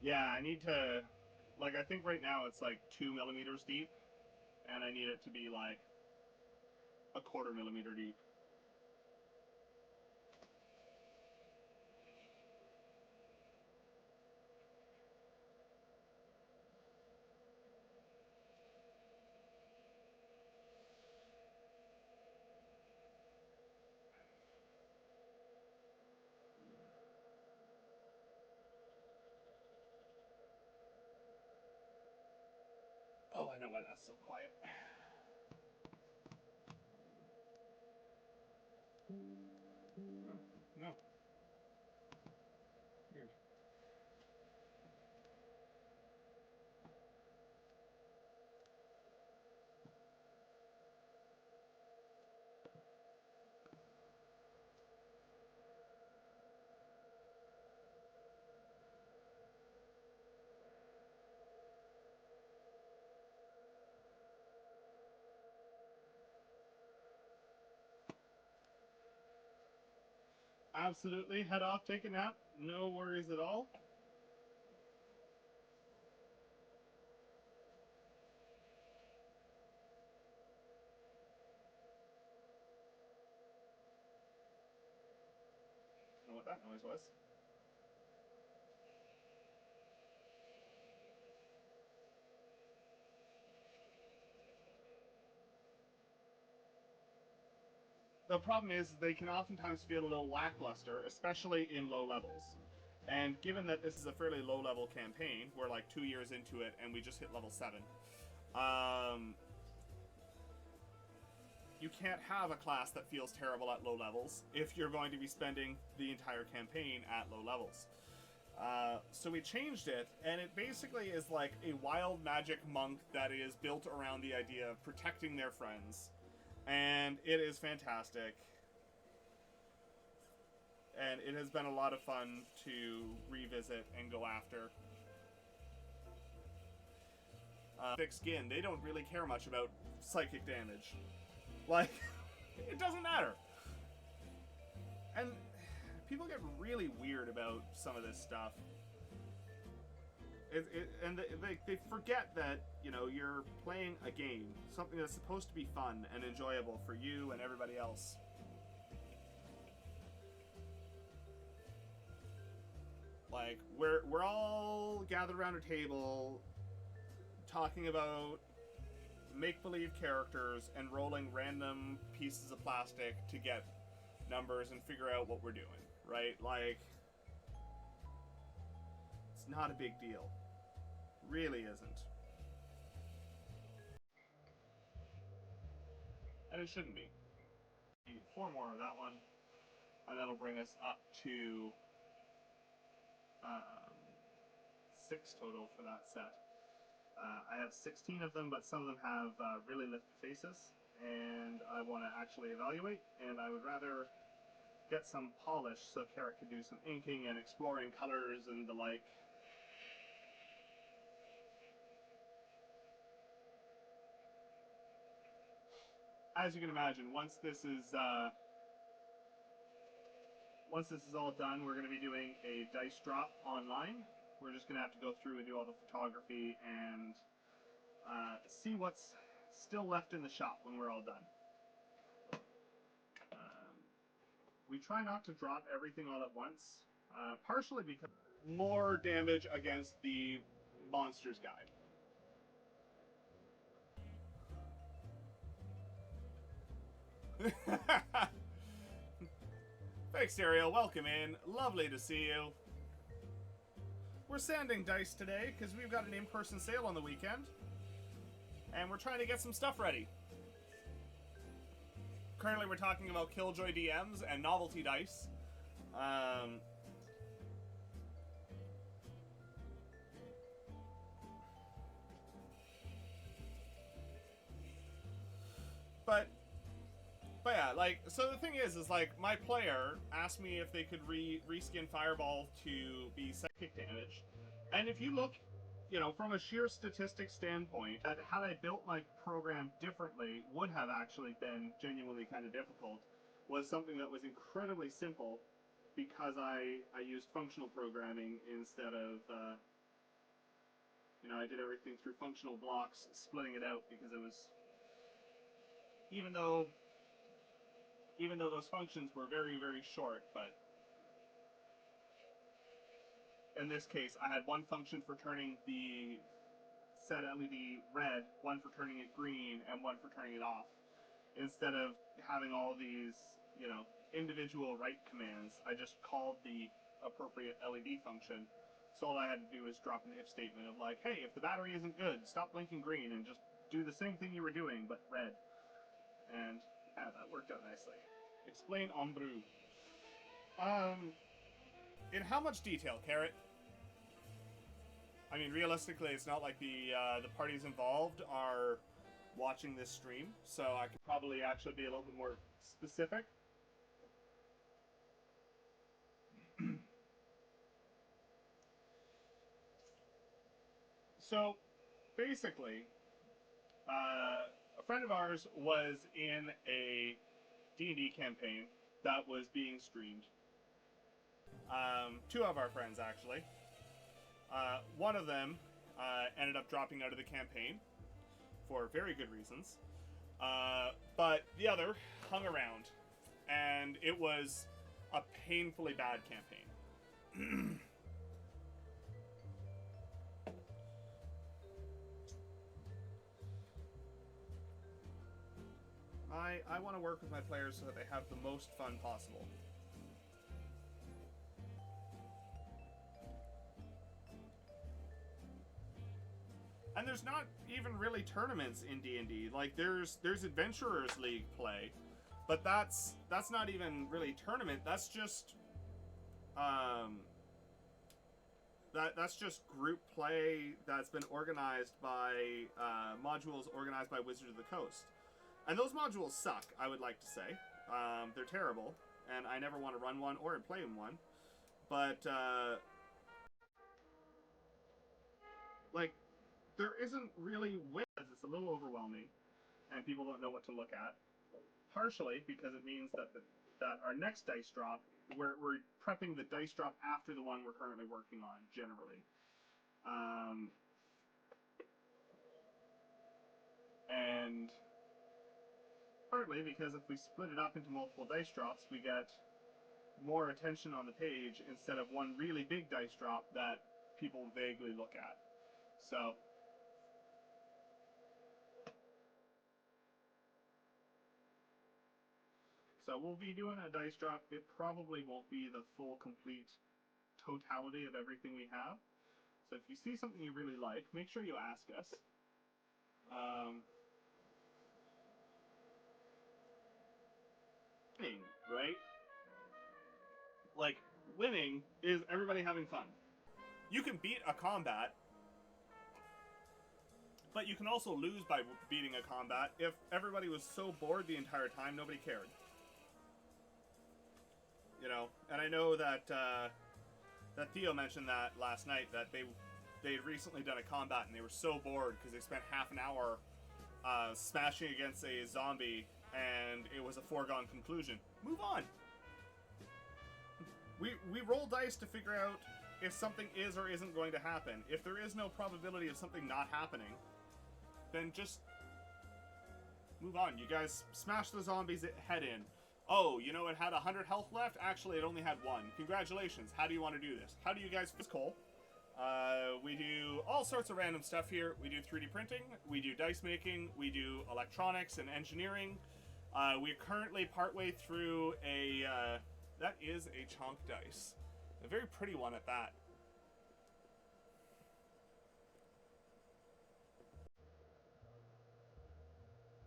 Yeah, I need to, like, I think right now it's like 2 millimeters deep, and I need it to be like a quarter millimeter deep. Oh, I know why that's so quiet. No, weird. Absolutely, head off, take a nap. No worries at all. I don't know what that noise was. The problem is they can oftentimes feel a little lackluster, especially in low levels. And given that this is a fairly low level campaign, we're like 2 years into it and we just hit level 7. Um, you can't have a class that feels terrible at low levels if you're going to be spending the entire campaign at low levels. So we changed it, and it basically is like a wild magic monk that is built around the idea of protecting their friends. And it is fantastic. And it has been a lot of fun to revisit and go after. Thick skin, they don't really care much about psychic damage. Like, it doesn't matter. And people get really weird about some of this stuff. And they forget that, you know, you're playing a game, something that's supposed to be fun and enjoyable for you and everybody else. Like, we're all gathered around a table talking about make believe characters and rolling random pieces of plastic to get numbers and figure out what we're doing, right? Like, it's not a big deal. Really isn't. And it shouldn't be. Need 4 more of that one, and that'll bring us up to um, 6 total for that set. I have 16 of them, but some of them have really lifted faces, and I want to actually evaluate, and I would rather get some polish so Carrot can do some inking and exploring colors and the like. As you can imagine, once this is all done, we're going to be doing a dice drop online. We're just going to have to go through and do all the photography and see what's still left in the shop when we're all done. Um, we try not to drop everything all at once, partially because more damage against the monsters guide. Thanks, Ariel. Welcome in. Lovely to see you. We're sanding dice today because we've got an in-person sale on the weekend, and we're trying to get some stuff ready. Currently, we're talking about Killjoy DMs and novelty dice. Um, but yeah, like, so the thing is like, my player asked me if they could reskin Fireball to be psychic damage, and if you look, you know, from a sheer statistics standpoint, that had I built my program differently would have actually been genuinely kind of difficult, was something that was incredibly simple because I used functional programming instead of You know, I did everything through functional blocks, splitting it out because it was, even though even though those functions were very, very short, but in this case, I had one function for turning the set LED red, one for turning it green, and one for turning it off. Instead of having all these, you know, individual write commands, I just called the appropriate LED function. So all I had to do was drop an if statement of like, hey, if the battery isn't good, stop blinking green and just do the same thing you were doing, but red. And yeah, that worked out nicely. Explain Ombrou. In how much detail, Carrot? I mean, realistically, it's not like the parties involved are watching this stream, so I could probably actually be a little bit more specific. So, basically, a friend of ours was in a D&D campaign that was being streamed. Two of our friends, actually. One of them ended up dropping out of the campaign for very good reasons. But the other hung around, and it was a painfully bad campaign. I want to work with my players so that they have the most fun possible. And there's not even really tournaments in D&D. Like there's Adventurers League play, but that's not even really tournament. That's just that's just group play that's been organized by modules organized by Wizards of the Coast. And those modules suck, I would like to say. They're terrible, and I never want to run one or play in one. But like, there isn't really wins. It's a little overwhelming, and people don't know what to look at. Partially because it means that that our next dice drop, we're prepping the dice drop after the one we're currently working on, generally. And partly because if we split it up into multiple dice drops, we get more attention on the page instead of one really big dice drop that people vaguely look at. So we'll be doing a dice drop. It probably won't be the full, complete totality of everything we have. So if you see something you really like, make sure you ask us. Winning, right? Like, winning is everybody having fun. You can beat a combat, but you can also lose by beating a combat if everybody was so bored the entire time nobody cared. You know, and I know that that Theo mentioned that last night, that they'd recently done a combat and they were so bored because they spent half an hour smashing against a zombie and it was a foregone conclusion. Move on. We roll dice to figure out if something is or isn't going to happen. If there is no probability of something not happening, then just move on. You guys smash the zombie's head in. Oh, you know, it had 100 health left? Actually, it only had 1. Congratulations. How do you want to do this? How do you guys... It's Cole. We do all sorts of random stuff here. We do 3D printing. We do dice making. We do electronics and engineering. We're currently partway through a... that is a chonk dice. A very pretty one at that.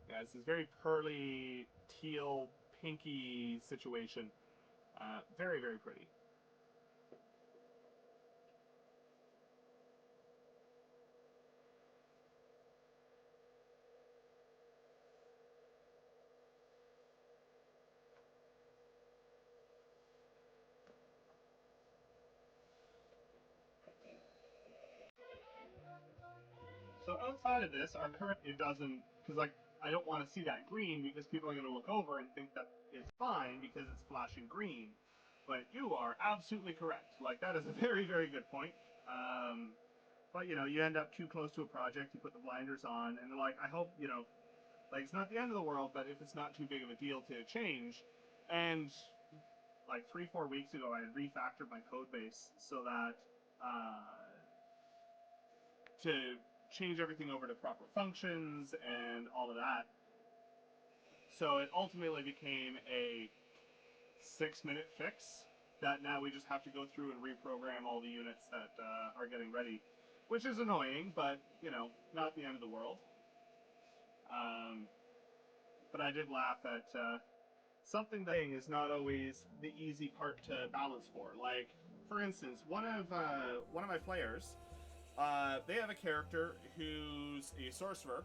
Yeah, it's this very pearly, teal, pinky situation. Very, very pretty. So outside of this, our current, it doesn't, because like, I don't want to see that green because people are going to look over and think that it's fine because it's flashing green. But you are absolutely correct. Like, that is a very, very good point. But you end up too close to a project, you put the blinders on, and they're like, I hope like it's not the end of the world, but if it's not too big of a deal to change. And like 3-4 weeks ago, I had refactored my code base so that to change everything over to proper functions and all of that. So it ultimately became a 6-minute fix that now we just have to go through and reprogram all the units that are getting ready, which is annoying, but not the end of the world. But I did laugh at something that is not always the easy part to balance for. Like, for instance, one of my players, they have a character who's a sorcerer,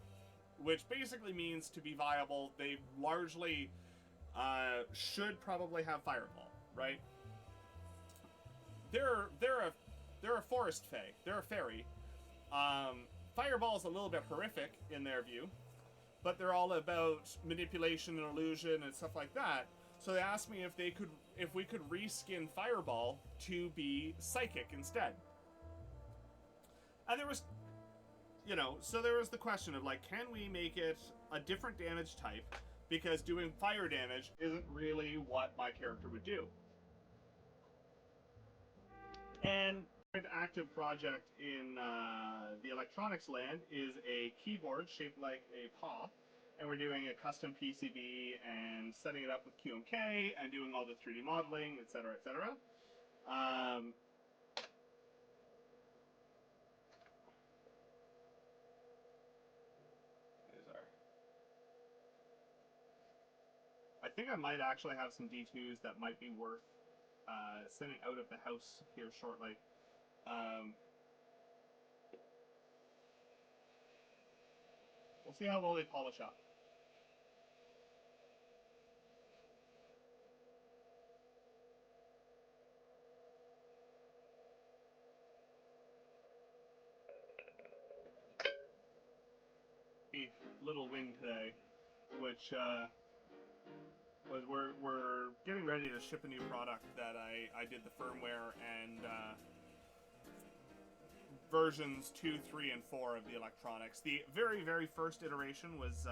which basically means to be viable, they largely should probably have Fireball, right? They're a forest fae. They're a fairy. Fireball is a little bit horrific in their view, but they're all about manipulation and illusion and stuff like that. So they asked me if we could reskin Fireball to be psychic instead. And there was so there was the question of like, can we make it a different damage type, because doing fire damage isn't really what my character would do. And an active project in the electronics land is a keyboard shaped like a paw, and we're doing a custom PCB and setting it up with QMK and doing all the 3D modeling, etc., etc. I think I might actually have some D2s that might be worth sending out of the house here shortly. We'll see how well they polish up. A little wind today, which was we're getting ready to ship a new product that I did the firmware and versions 2, 3, and 4 of the electronics. The very, very first iteration was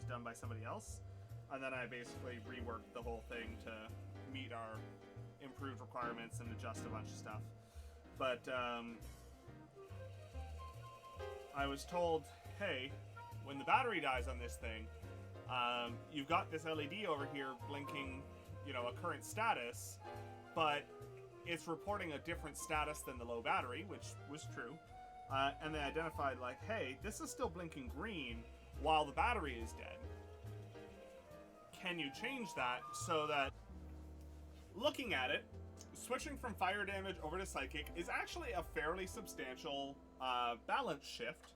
done by somebody else, and then I basically reworked the whole thing to meet our improved requirements and adjust a bunch of stuff. But I was told, hey, when the battery dies on this thing, you've got this LED over here blinking, a current status, but it's reporting a different status than the low battery, which was true. And they identified like, hey, this is still blinking green while the battery is dead. Can you change that so that, looking at it, switching from fire damage over to psychic is actually a fairly substantial balance shift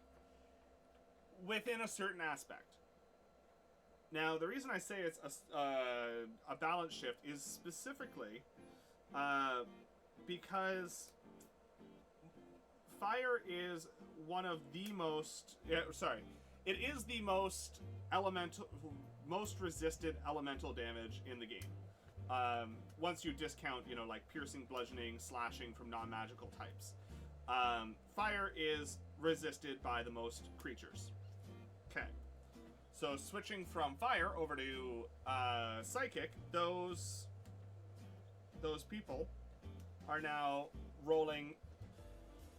within a certain aspect. Now, the reason I say it's a balance shift is specifically because fire is one of the most... it is the most resisted elemental damage in the game. Once you discount, like piercing, bludgeoning, slashing from non-magical types. Fire is resisted by the most creatures. Okay. So switching from fire over to psychic, those people are now rolling.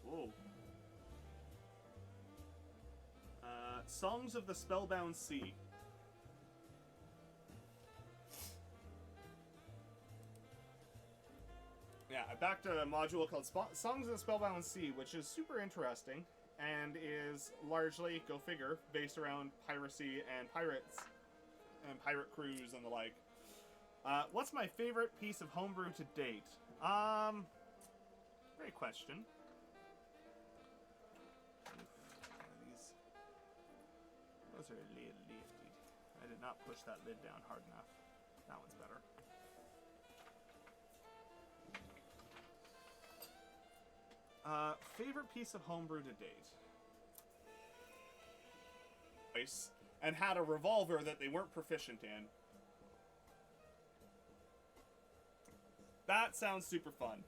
Whoa. Songs of the Spellbound Sea. Yeah, I backed a module called Songs of the Spellbound Sea, which is super interesting and is largely, go figure, based around piracy and pirates and pirate crews and the like. What's my favorite piece of homebrew to date? Great question. Those are lifted. I did not push that lid down hard enough. That one's better. Favorite piece of homebrew to date? And had a revolver that they weren't proficient in. That sounds super fun.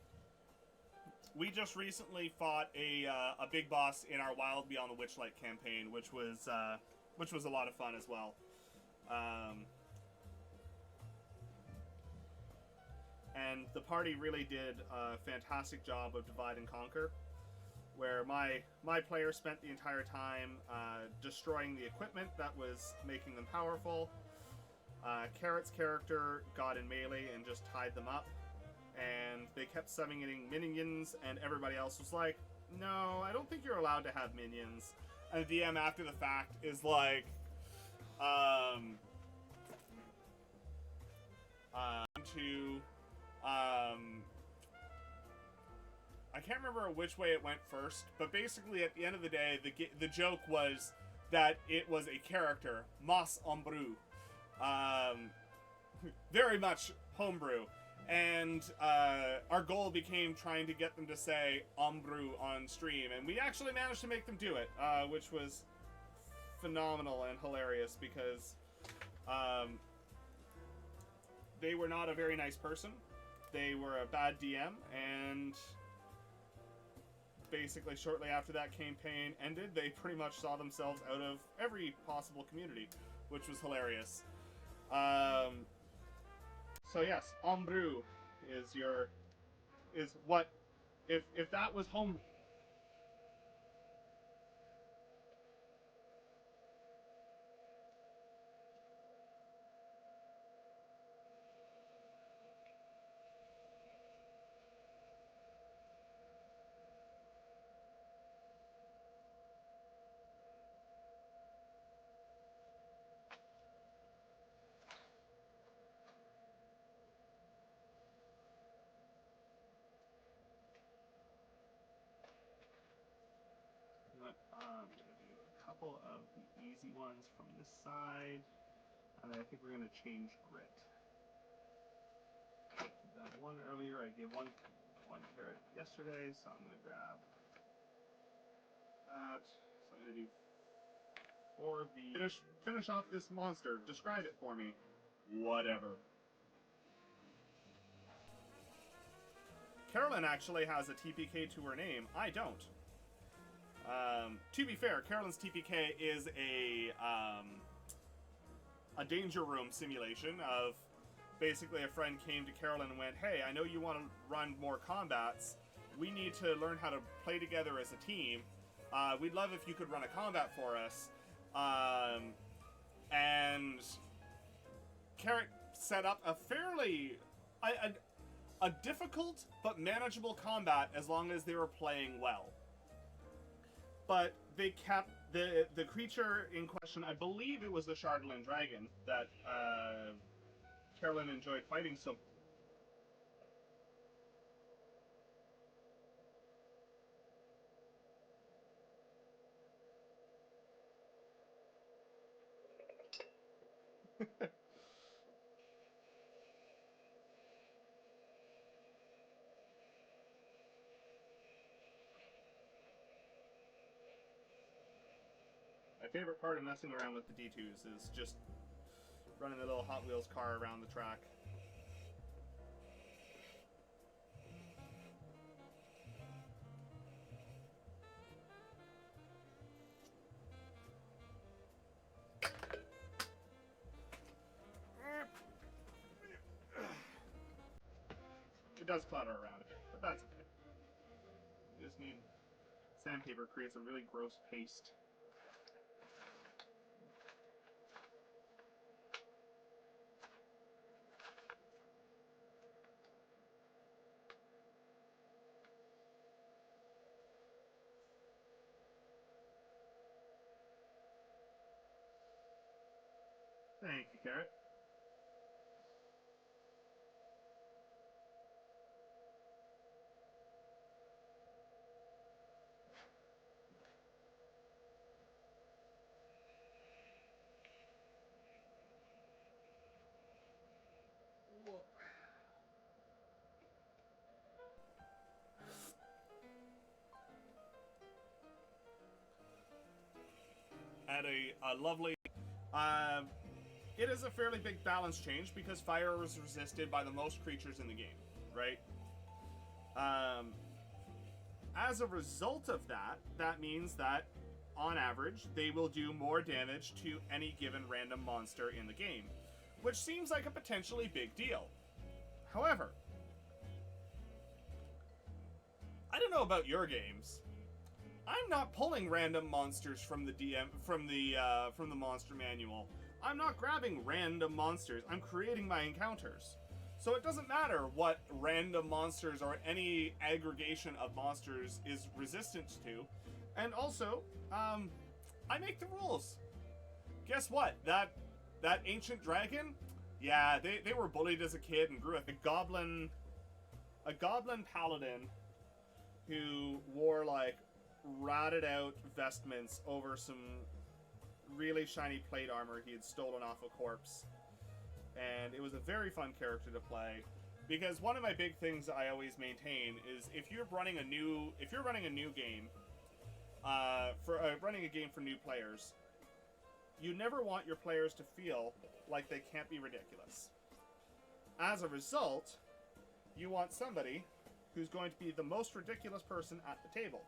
we just recently fought a big boss in our Wild Beyond the Witchlight campaign, which was a lot of fun as well. And the party really did a fantastic job of divide and conquer, where my player spent the entire time destroying the equipment that was making them powerful. Carrot's character got in melee and just tied them up, and they kept summoning minions, and everybody else was like, no, I don't think you're allowed to have minions. And the DM after the fact is like, I can't remember which way it went first, but basically at the end of the day, the joke was that it was a character, Mas Ombrou, very much homebrew, and our goal became trying to get them to say Ombrou on stream, and we actually managed to make them do it, which was phenomenal and hilarious because they were not a very nice person. They were a bad DM, and basically shortly after that campaign ended, they pretty much saw themselves out of every possible community, which was hilarious. So yes, Ombrou is what if that was home. I'm gonna do a couple of the easy ones from this side, and I think we're gonna change grit. That one earlier, I gave one carrot yesterday, so I'm gonna grab that. So I'm gonna do 4 of the finish off this monster. Describe it for me. Whatever. Carolyn actually has a TPK to her name. I don't. To be fair, Carolyn's TPK is a danger room simulation of basically a friend came to Carolyn and went, hey, I know you want to run more combats. We need to learn how to play together as a team. We'd love if you could run a combat for us. And Carrot set up a fairly a difficult but manageable combat as long as they were playing well. But they kept the creature in question, I believe it was the Chardolin dragon that Carolyn enjoyed fighting so. My favorite part of messing around with the D2s is just running the little Hot Wheels car around the track. It does clutter around a bit, but that's okay. You just need sandpaper creates a really gross paste. Thank you, Carrot. At a lovely. It is a fairly big balance change because fire is resisted by the most creatures in the game, right? As a result of that, that means that on average, they will do more damage to any given random monster in the game, which seems like a potentially big deal. However, I don't know about your games. I'm not pulling random monsters from the from the monster manual. I'm not grabbing random monsters. I'm creating my encounters. So it doesn't matter what random monsters or any aggregation of monsters is resistant to. And also, I make the rules. Guess what? That ancient dragon, yeah, they were bullied as a kid and grew up a goblin paladin who wore like rotted out vestments over some really shiny plate armor he had stolen off a corpse. And it was a very fun character to play, because one of my big things that I always maintain is if you're running a new game, running a game for new players, you never want your players to feel like they can't be ridiculous. As a result, you want somebody who's going to be the most ridiculous person at the table.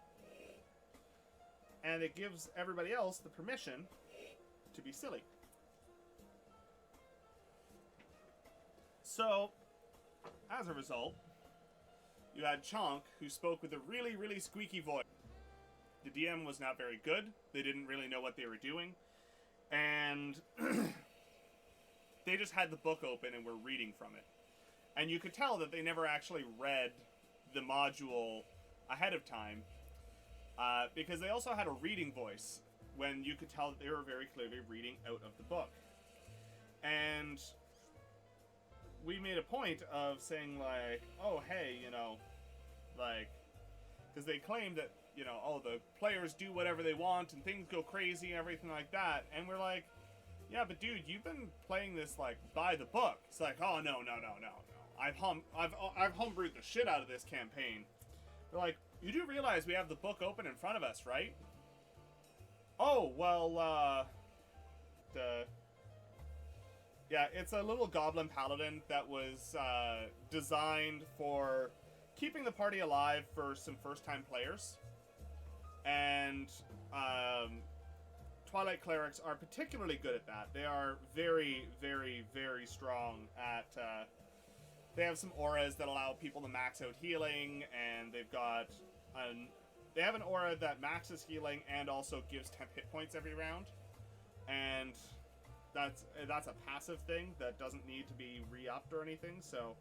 And it gives everybody else the permission to be silly. So, as a result, you had Chonk, who spoke with a really, really squeaky voice. The DM was not very good. They didn't really know what they were doing. And they just had the book open and were reading from it. And you could tell that they never actually read the module ahead of time, because they also had a reading voice when you could tell that they were very clearly reading out of the book. And we made a point of saying, like, oh, hey, you know, like, because they claimed that, you know, oh, the players do whatever they want and things go crazy and everything like that. And we're like, yeah, but dude, you've been playing this, like, by the book. It's like, oh, no. I've homebrewed the shit out of this campaign. They're like, you do realize we have the book open in front of us, right? Oh, well, yeah, it's a little goblin paladin that was designed for keeping the party alive for some first-time players. And Twilight clerics are particularly good at that. They are very, very, very strong at... they have some auras that allow people to max out healing, and they've got... they have an aura that maxes healing and also gives 10 hit points every round. And that's a passive thing that doesn't need to be re-upped or anything, so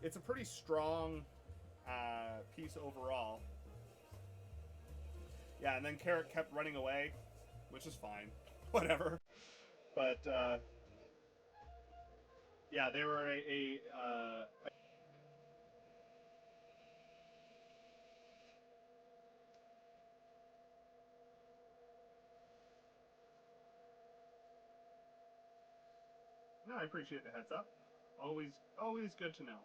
it's a pretty strong piece overall. Yeah, and then Carrot kept running away, which is fine. Whatever. But, yeah, they were no, I appreciate the heads up. Always good to know.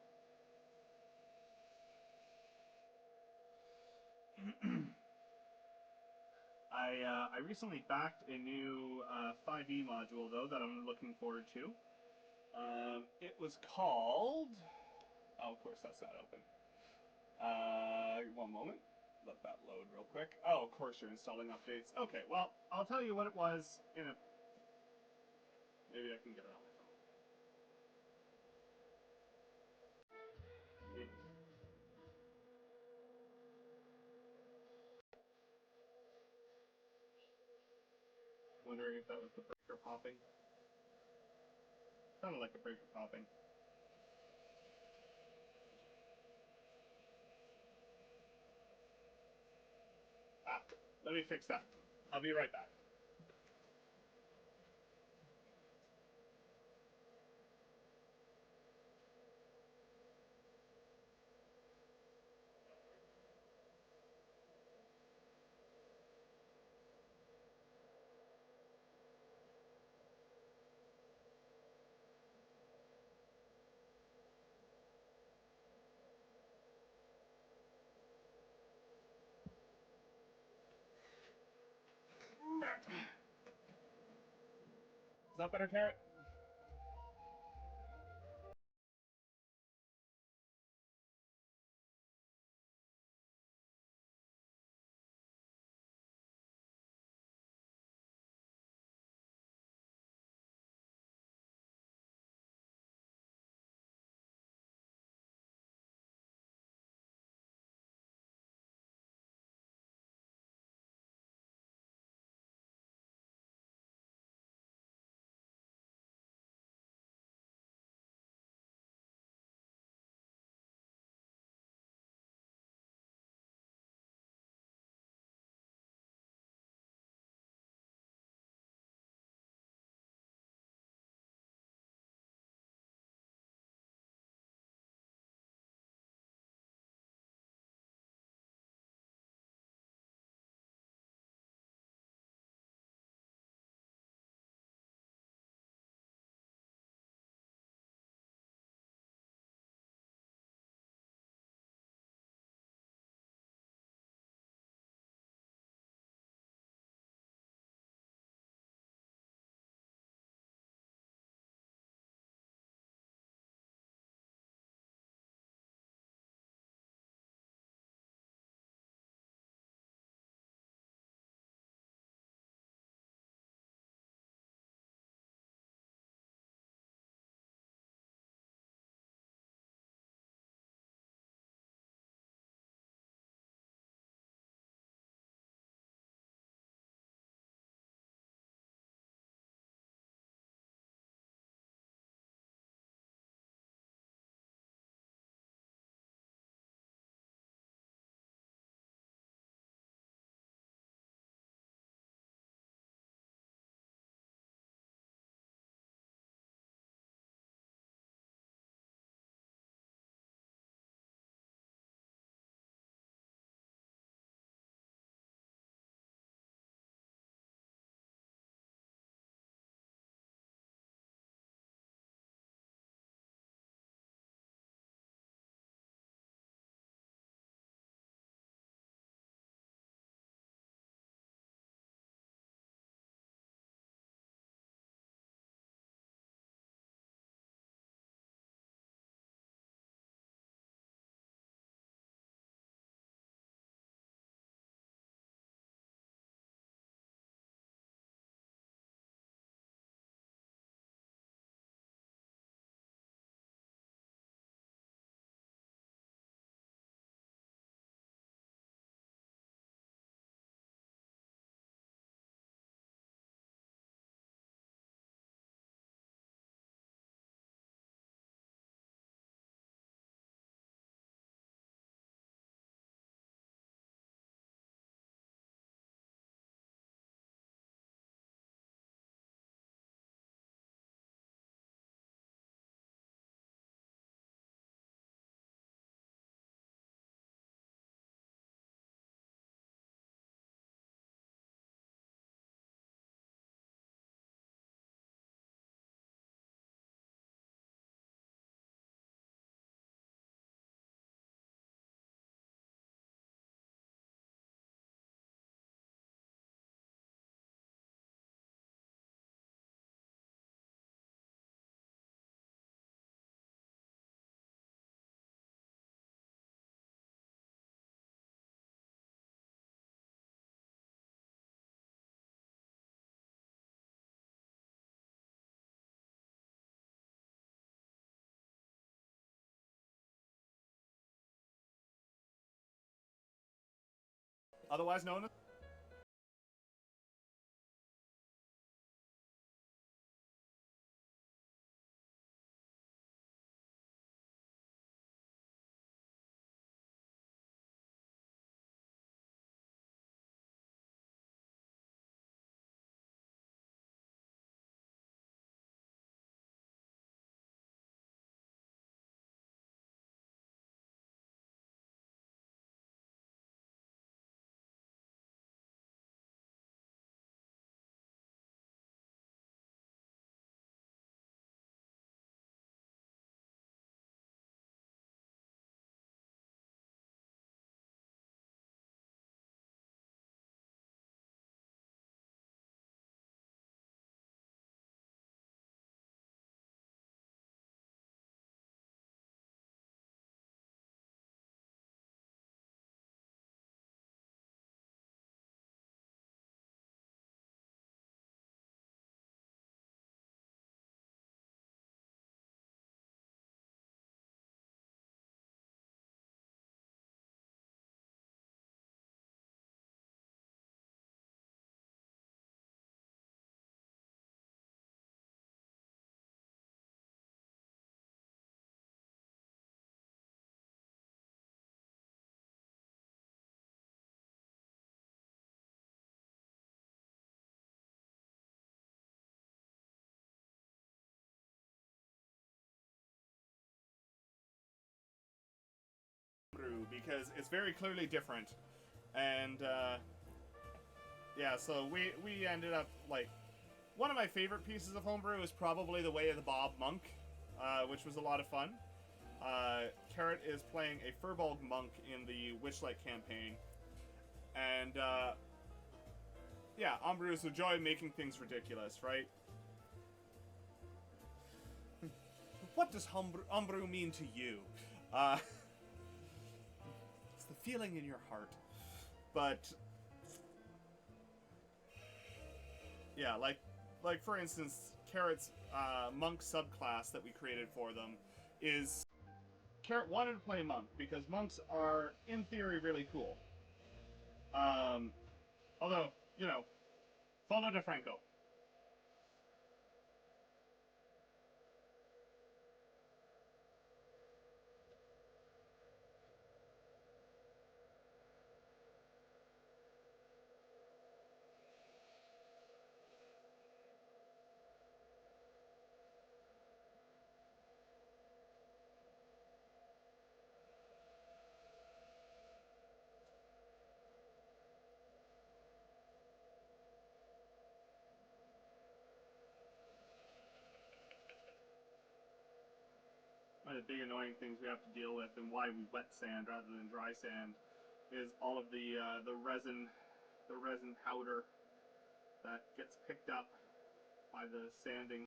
I recently backed a new 5e module, though, that I'm looking forward to. It was called... Oh, of course, that's not open. One moment. Let that load real quick. Oh, of course, you're installing updates. Okay, well, I'll tell you what it was in a... Maybe I can get it on my phone. Wondering if that was the breaker popping. Sounded like a breaker popping. Ah, let me fix that. I'll be right back. Is that better, Carrot? otherwise known as. Because it's very clearly different, and yeah, so we ended up like one of my favorite pieces of homebrew is probably the Way of the Bob Monk, which was a lot of fun. Carrot is playing a Furbolg Monk in the Witchlight campaign, and yeah, homebrews enjoy making things ridiculous, right? What does homebrew mean to you? It's the feeling in your heart. But yeah, like for instance, Carrot's monk subclass that we created for them is Carrot wanted to play monk because monks are in theory really cool. Um, although you know, follow DeFranco. One of the big annoying things we have to deal with, and why we wet sand rather than dry sand, is all of the resin powder that gets picked up by the sanding.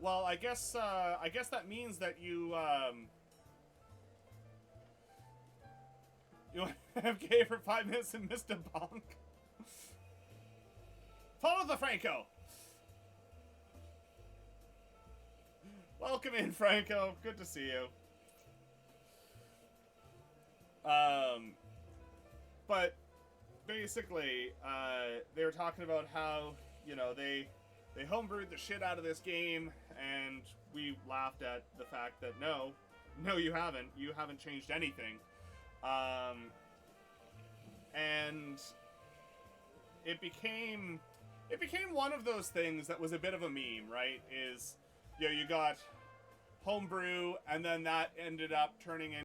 Well, I guess that means that you AFK for 5 minutes and missed a bonk. Follow the Franco. Welcome in, Franco. Good to see you. But basically, they were talking about how they homebrewed the shit out of this game, and we laughed at the fact that no, you haven't. You haven't changed anything. And it became one of those things that was a bit of a meme, right? Is you got homebrew, and then that ended up turning